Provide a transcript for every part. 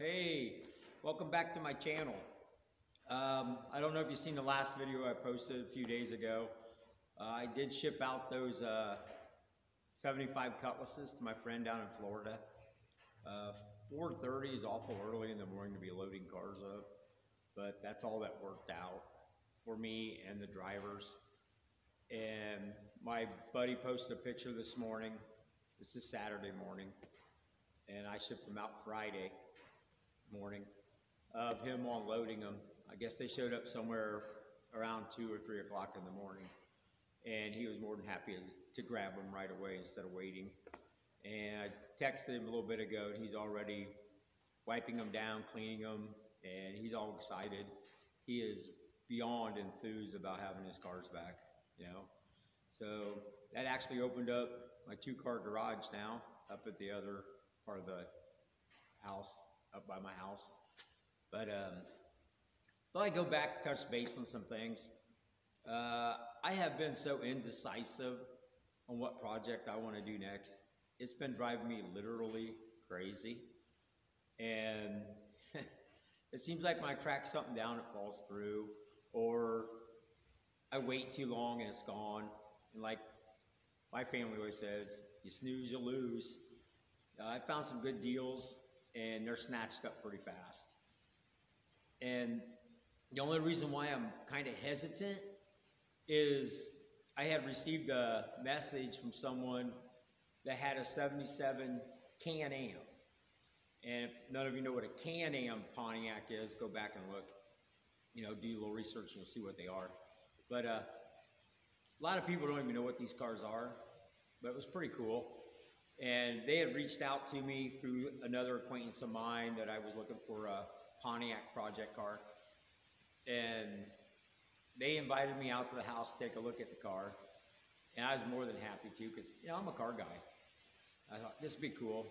Hey, welcome back to my channel. I don't know if you've seen the last video I posted a few days ago. I did ship out those 75 Cutlasses to my friend down in Florida. 4:30 is awful early in the morning to be loading cars up, but that's all that worked out for me and the drivers. And my buddy posted a picture this morning. This is Saturday morning, and I shipped them out Friday morning of him unloading them. I guess they showed up somewhere around 2 or 3 o'clock in the morning, and he was more than happy to grab them right away instead of waiting. And I texted him a little bit ago, and he's already wiping them down, cleaning them, and he's all excited. He is beyond enthused about having his cars back, you know. So that actually opened up my 2-car garage now up at the other part of the house, up by my house. But thought I'd go back, touch base on some things. I have been so indecisive on what project I want to do next. It's been driving me literally crazy. And it seems like when I track something down, it falls through, or I wait too long and it's gone. And like my family always says, you snooze, you lose. I found some good deals, and they're snatched up pretty fast. And the only reason why I'm kind of hesitant is I had received a message from someone that had a 77 Can-Am. And if none of you know what a Can-Am Pontiac is, go back and look. You know, do a little research and you'll see what they are. But a lot of people don't even know what these cars are, but it was pretty cool. And they had reached out to me through another acquaintance of mine that I was looking for a Pontiac project car. And they invited me out to the house to take a look at the car. And I was more than happy to, because, you know, I'm a car guy. I thought, this would be cool.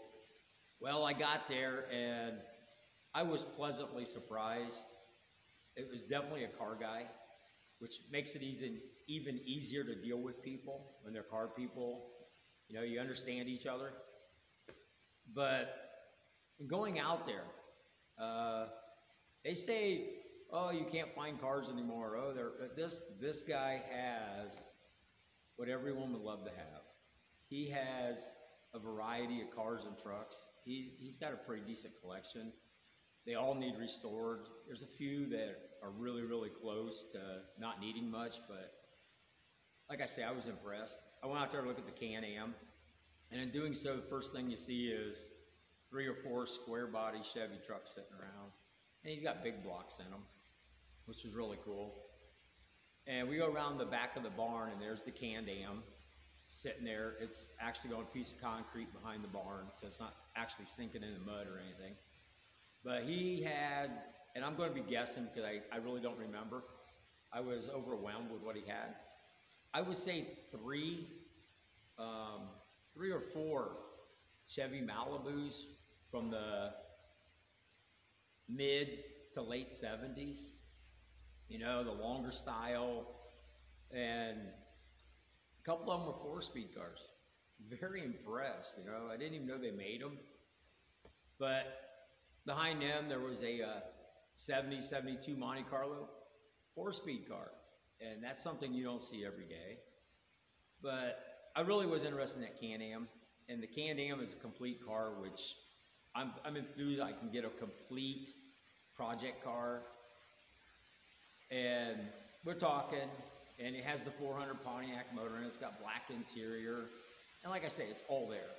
Well, I got there, and I was pleasantly surprised. It was definitely a car guy, which makes it even easier to deal with people when they're car people. You know, you understand each other. But going out there, they say, oh, you can't find cars anymore. Oh, this guy has what everyone would love to have. He has a variety of cars and trucks. He's got a pretty decent collection. They all need restored. There's a few that are really, really close to not needing much, but like I say, I was impressed. I went out there to look at the Can-Am, and in doing so, the first thing you see is 3 or 4 square body Chevy trucks sitting around. And he's got big blocks in them, which is really cool. And we go around the back of the barn, and there's the Can-Am sitting there. It's actually on a piece of concrete behind the barn, so it's not actually sinking in the mud or anything. But he had, and I'm going to be guessing because I really don't remember. I was overwhelmed with what he had. I would say 3 or 4 Chevy Malibus from the mid to late 70s. You know, the longer style, and a couple of them were 4-speed cars. Very impressed, you know. I didn't even know they made them. But behind them, there was a 70, 72 Monte Carlo 4-speed car. And that's something you don't see every day. But I really was interested in that Can-Am. And the Can-Am is a complete car, which I'm enthused I can get a complete project car. And we're talking, and it has the 400 Pontiac motor, and it's got black interior. And like I say, it's all there.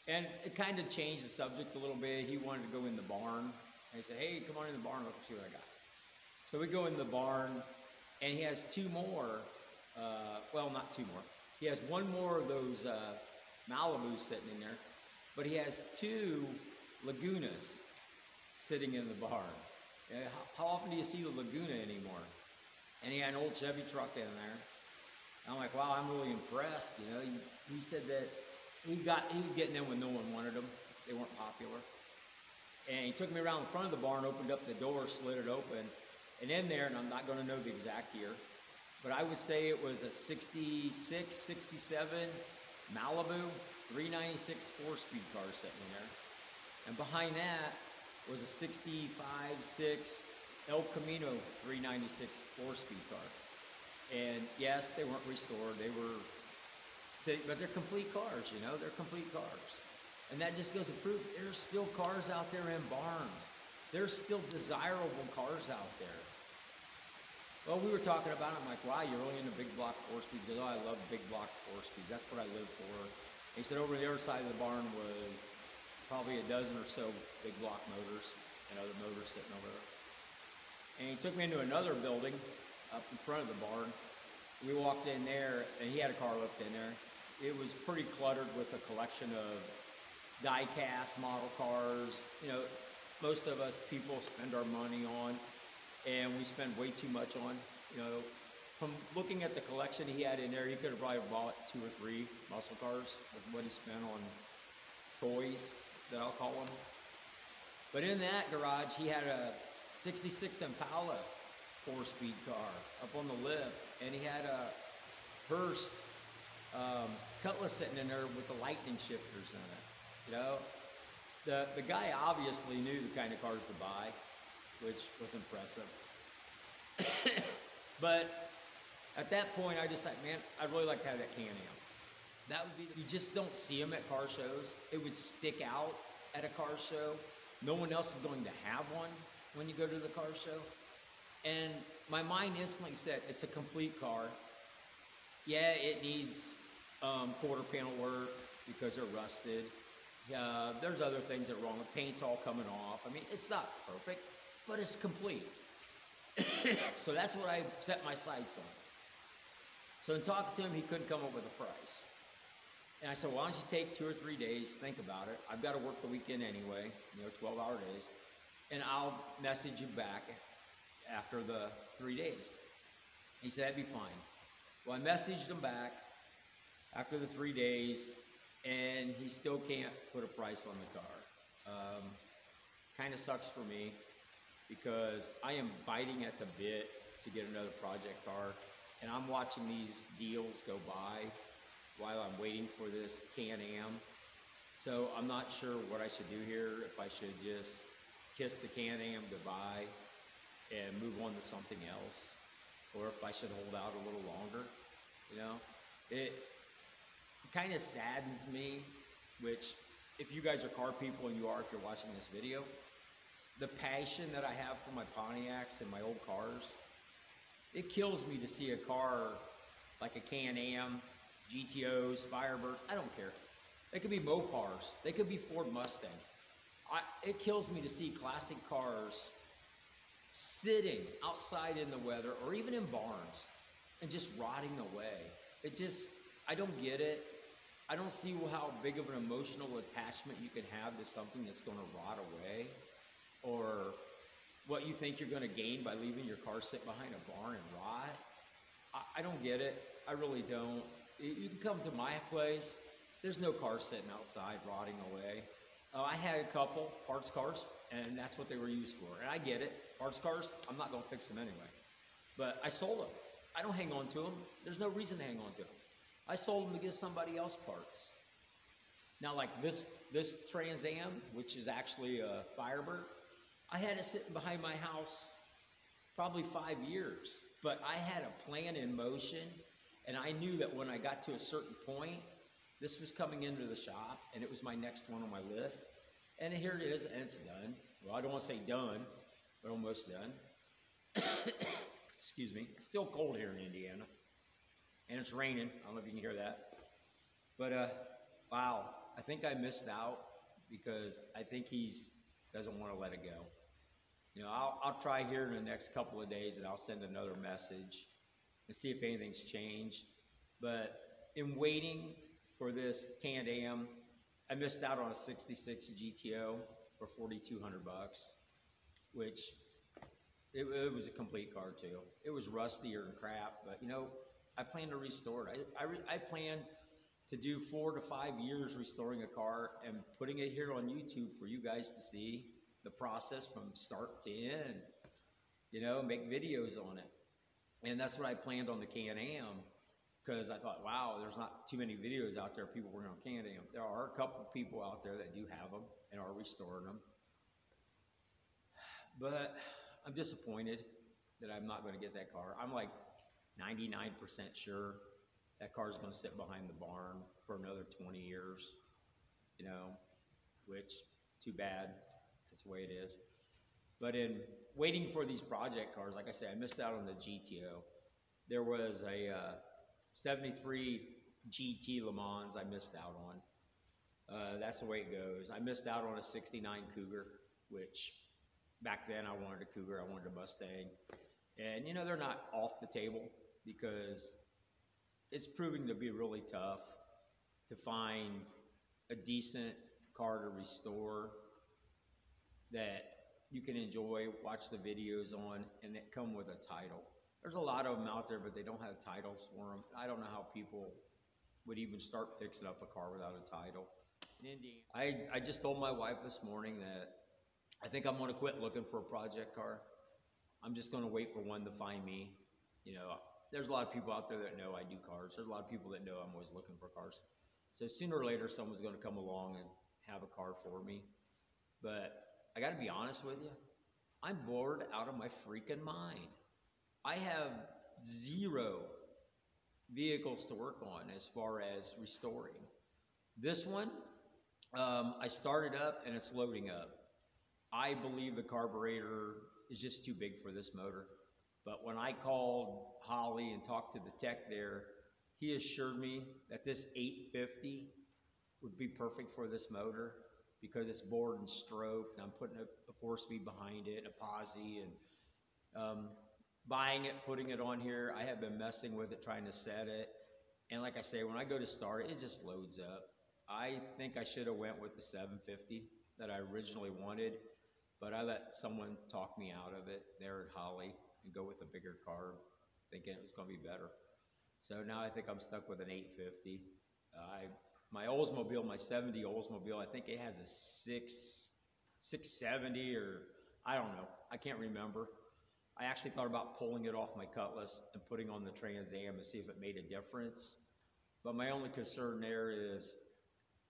And it kind of changed the subject a little bit. He wanted to go in the barn. And he said, hey, come on in the barn, let me see what I got. So we go in the barn, and he has 2 more, well, not 2 more. He has 1 more of those Malibus sitting in there, but he has 2 Lagunas sitting in the barn. How often do you see the Laguna anymore? And he had an old Chevy truck in there. And I'm like, wow, I'm really impressed. You know, he said that he was getting them when no one wanted them. They weren't popular. And he took me around the front of the barn, opened up the door, slid it open, and in there, and I'm not going to know the exact year, but I would say it was a 66, 67 Malibu 396 4-speed car sitting in there. And behind that, was a 65.6 El Camino 396 4-speed car. And yes, they weren't restored. They were sitting, but they're complete cars, you know, they're complete cars. And that just goes to prove there's still cars out there in barns. There's still desirable cars out there. Well, we were talking about it. I'm like, wow, you're really into big block 4-speeds. He goes, oh, I love big block 4-speeds. That's what I live for. And he said over the other side of the barn was probably a dozen or so big block motors and other motors sitting over there. And he took me into another building up in front of the barn. We walked in there, and he had a car lift in there. It was pretty cluttered with a collection of die-cast model cars. You know, most of us people spend our money on, and we spend way too much on. You know, from looking at the collection he had in there, he could have probably bought 2 or 3 muscle cars with what he spent on toys, that I'll call them. But in that garage, he had a 66 Impala 4-speed car up on the lift, and he had a Hurst Cutlass sitting in there with the lightning shifters in it. You know, the guy obviously knew the kind of cars to buy, which was impressive. But at that point, I just thought, man, I'd really like to have that Can-Am. That would be, you just don't see them at car shows. It would stick out at a car show. No one else is going to have one when you go to the car show. And my mind instantly said, it's a complete car. Yeah, it needs quarter panel work because they're rusted. There's other things that are wrong. The paint's all coming off. I mean, it's not perfect, but it's complete. So that's what I set my sights on. So in talking to him, he couldn't come up with a price. And I said, well, why don't you take 2 or 3 days, think about it. I've got to work the weekend anyway, you know, 12-hour days. And I'll message you back after the 3 days. He said, that'd be fine. Well, I messaged him back after the 3 days, and he still can't put a price on the car. Kind of sucks for me because I am biting at the bit to get another project car, and I'm watching these deals go by while I'm waiting for this Can-Am. So I'm not sure what I should do here, if I should just kiss the Can-Am goodbye and move on to something else, or if I should hold out a little longer. You know, it kind of saddens me, which if you guys are car people, and you are if you're watching this video, the passion that I have for my Pontiacs and my old cars, it kills me to see a car like a Can-Am, GTOs, Firebirds, I don't care. They could be Mopars, they could be Ford Mustangs. It kills me to see classic cars sitting outside in the weather or even in barns and just rotting away. It just, I don't get it. I don't see how big of an emotional attachment you can have to something that's going to rot away, or what you think you're going to gain by leaving your car sit behind a barn and rot. I don't get it. I really don't. You can come to my place. There's no car sitting outside rotting away. I had a couple parts cars, and that's what they were used for. And I get it. Parts cars, I'm not going to fix them anyway. But I sold them. I don't hang on to them. There's no reason to hang on to them. I sold them to give somebody else parts. Now, like this Trans Am, which is actually a Firebird, I had it sitting behind my house probably 5 years. But I had a plan in motion, and I knew that when I got to a certain point, this was coming into the shop, and it was my next one on my list. And here it is, and it's done. Well, I don't want to say done, but almost done. Excuse me. It's still cold here in Indiana. And it's raining. I don't know if you can hear that. But, wow, I think I missed out because I think he doesn't want to let it go. You know, I'll try here in the next couple of days, and I'll send another message and see if anything's changed. But in waiting for this Can-Am, I missed out on a 66 GTO for $4,200, which it was a complete car too. It was rustier and crap, but you know, I plan to restore it. I plan to do 4 to 5 years restoring a car and putting it here on YouTube for you guys to see the process from start to end, you know, make videos on it. And that's what I planned on the Can-Am, because I thought, wow, there's not too many videos out there of people working on Can-Am. There are a couple people out there that do have them and are restoring them. But I'm disappointed that I'm not going to get that car. I'm like 99% sure that car is going to sit behind the barn for another 20 years, you know, which, too bad. That's the way it is. But in waiting for these project cars, like I said, I missed out on the GTO. There was a 73 GT LeMans I missed out on. That's the way it goes. I missed out on a 69 Cougar, which back then I wanted a Cougar, I wanted a Mustang. And, you know, they're not off the table because it's proving to be really tough to find a decent car to restore that you can enjoy, watch the videos on, and that come with a title. There's a lot of them out there, but they don't have titles for them. I don't know how people would even start fixing up a car without a title. In Indiana, I just told my wife this morning that I think I'm going to quit looking for a project car. I'm just going to wait for one to find me. You know, there's a lot of people out there that know I do cars. There's a lot of people that know I'm always looking for cars. So sooner or later, someone's going to come along and have a car for me. But I got to be honest with you, I'm bored out of my freaking mind. I have 0 vehicles to work on as far as restoring. This one, I started up and it's loading up. I believe the carburetor is just too big for this motor. But when I called Holly and talked to the tech there, he assured me that this 850 would be perfect for this motor because it's bored and stroked, and I'm putting a 4-speed behind it, a posi, and buying it, putting it on here. I have been messing with it, trying to set it. And like I say, when I go to start, it just loads up. I think I should have went with the 750 that I originally wanted, but I let someone talk me out of it there at Holly and go with a bigger carb, thinking it was going to be better. So now I think I'm stuck with an 850. My Oldsmobile, my 70 Oldsmobile, I think it has a 670 or I don't know. I can't remember. I actually thought about pulling it off my Cutlass and putting on the Trans Am to see if it made a difference. But my only concern there is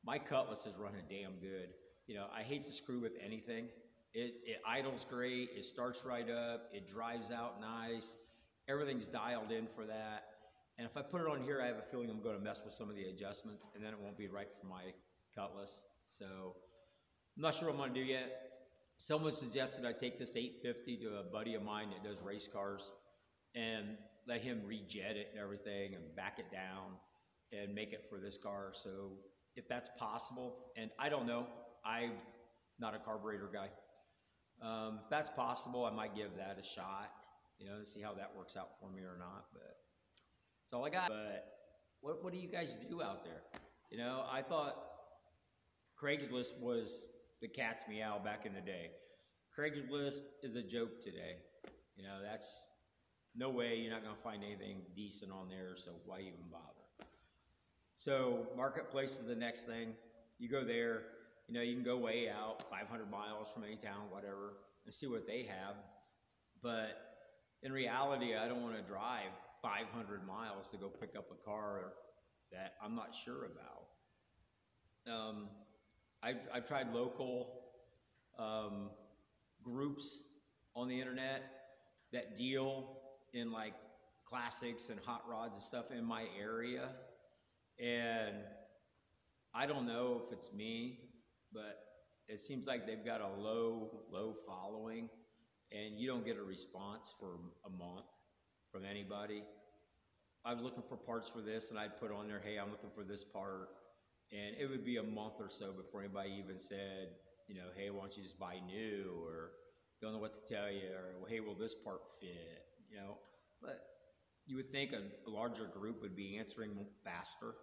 my Cutlass is running damn good. You know, I hate to screw with anything. It idles great. It starts right up. It drives out nice. Everything's dialed in for that. And if I put it on here, I have a feeling I'm going to mess with some of the adjustments, and then it won't be right for my Cutlass. So I'm not sure what I'm going to do yet. Someone suggested I take this 850 to a buddy of mine that does race cars and let him rejet it and everything and back it down and make it for this car. So if that's possible, and I don't know, I'm not a carburetor guy. If that's possible, I might give that a shot, you know, to see how that works out for me or not. But that's all I got. But what do you guys do out there? You know, I thought Craigslist was the cat's meow back in the day. Craigslist is a joke today. You know, that's no way you're not going to find anything decent on there, so why even bother? So Marketplace is the next thing. You go there, you know, you can go way out, 500 miles from any town, whatever, and see what they have. But in reality, I don't want to drive 500 miles to go pick up a car that I'm not sure about. I've tried local groups on the internet that deal in like classics and hot rods and stuff in my area. And I don't know if it's me, but it seems like they've got a low following, and you don't get a response for a month from anybody. I was looking for parts for this, and I'd put on there, hey, I'm looking for this part. And it would be a month or so before anybody even said, you know, hey, why don't you just buy new, or don't know what to tell you, or well, hey, will this part fit, you know? But you would think a larger group would be answering faster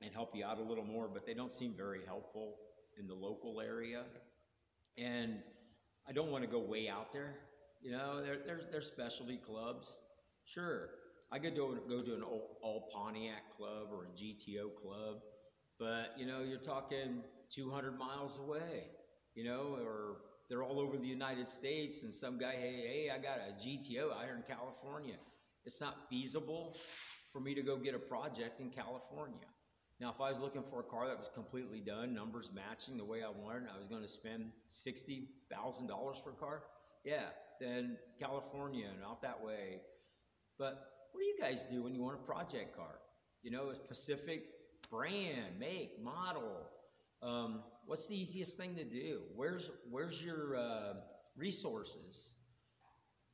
and help you out a little more, but they don't seem very helpful in the local area. And I don't want to go way out there. You know, there's specialty clubs. Sure, I could go to an all Pontiac club or a GTO club, but, you know, you're talking 200 miles away, you know, or they're all over the United States, and some guy, hey, I got a GTO out here in California. It's not feasible for me to go get a project in California. Now, if I was looking for a car that was completely done, numbers matching the way I wanted, I was going to spend $60,000 for a car, Yeah, then California and out that way. But what do you guys do when you want a project car? You know, a specific brand, make, model. What's the easiest thing to do? Where's your resources?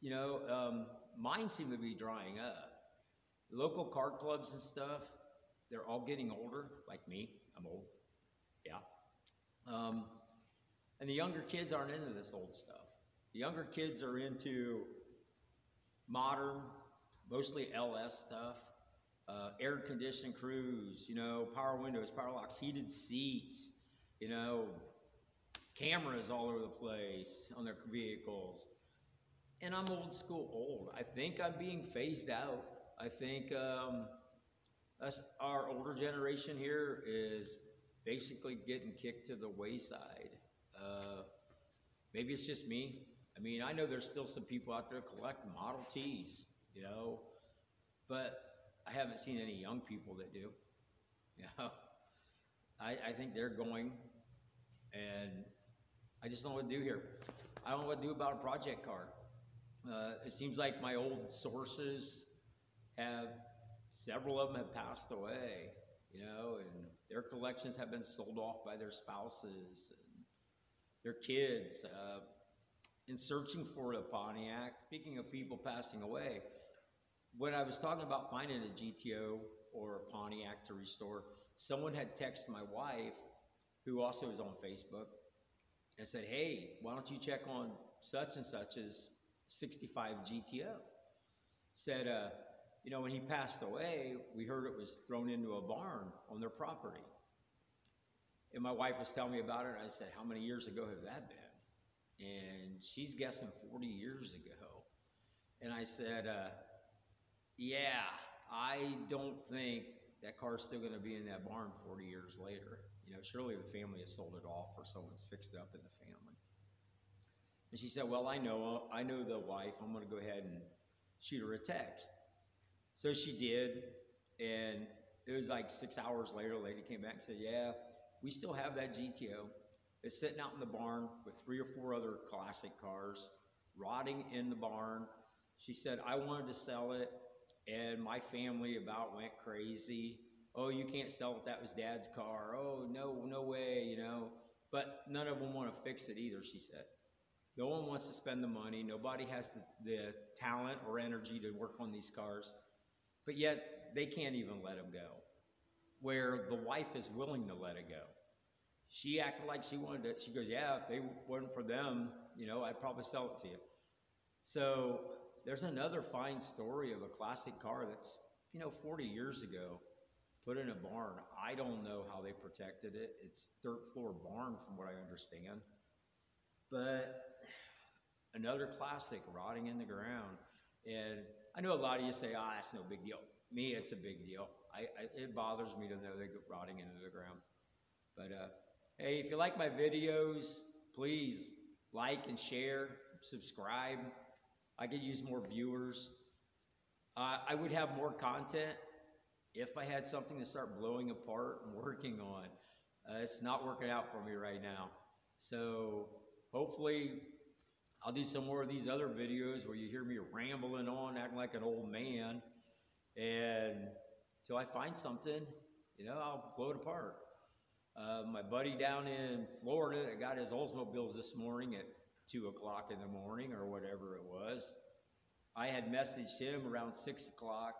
You know, mine seem to be drying up. Local car clubs and stuff, they're all getting older, like me. I'm old. Yeah. And the younger kids aren't into this old stuff. The younger kids are into modern, mostly LS stuff, air conditioned cruise, you know, power windows, power locks, heated seats, you know, cameras all over the place on their vehicles. And I'm old school old. I think I'm being phased out. I think our older generation here is basically getting kicked to the wayside. Maybe it's just me. I mean, I know there's still some people out there collecting Model Ts, you know, but I haven't seen any young people that do. You know, I think they're going, and I just don't know what to do here. I don't know what to do about a project car. It seems like my old sources have, several of them have passed away, you know, and their collections have been sold off by their spouses and their kids. In searching for a Pontiac, speaking of people passing away, when I was talking about finding a GTO or a Pontiac to restore, someone had texted my wife, who also is on Facebook, and said, hey, why don't you check on such and such's 65 GTO? Said, you know, when he passed away, we heard it was thrown into a barn on their property. And my wife was telling me about it, and I said, how many years ago have that been? And she's guessing 40 years ago. And I said, yeah, I don't think that car's still going to be in that barn 40 years later. You know, surely the family has sold it off or someone's fixed it up in the family. And she said, well, I know the wife. I'm going to go ahead and shoot her a text. So she did, and it was like 6 hours later, the lady came back and said, yeah, we still have that GTO. It's sitting out in the barn with 3 or 4 other classic cars, rotting in the barn. She said, I wanted to sell it, and my family about went crazy. Oh, you can't sell it, that was Dad's car. Oh, no way, you know. But none of them want to fix it either, she said. No one wants to spend the money. Nobody has the talent or energy to work on these cars. But yet, they can't even let them go. Where the wife is willing to let it go. She acted like she wanted it. She goes, yeah, if they weren't for them, you know, I'd probably sell it to you. So there's another fine story of a classic car that's, you know, 40 years ago, put in a barn. I don't know how they protected it. It's third floor barn from what I understand. But another classic rotting in the ground. And I know a lot of you say, that's no big deal. Me, it's a big deal. It bothers me to know they go rotting into the ground. But hey, if you like my videos, please like and share, subscribe. I could use more viewers. I would have more content if I had something to start blowing apart and working on. It's not working out for me right now. So hopefully I'll do some more of these other videos where you hear me rambling on, acting like an old man. And until I find something, you know, I'll blow it apart. My buddy down in Florida that got his Oldsmobiles this morning at 2 o'clock in the morning or whatever it was, I had messaged him around 6 o'clock,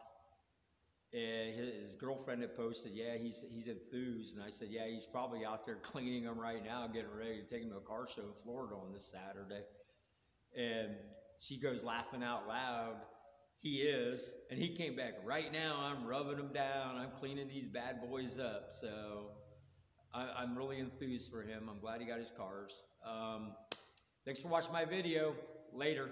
and his girlfriend had posted, yeah, he's enthused. And I said, yeah, he's probably out there cleaning them right now, getting ready to take them to a car show in Florida on this Saturday. And she goes laughing out loud, he is. And he came back, right now I'm rubbing them down, I'm cleaning these bad boys up. So I'm really enthused for him. I'm glad he got his cars. Thanks for watching my video. Later.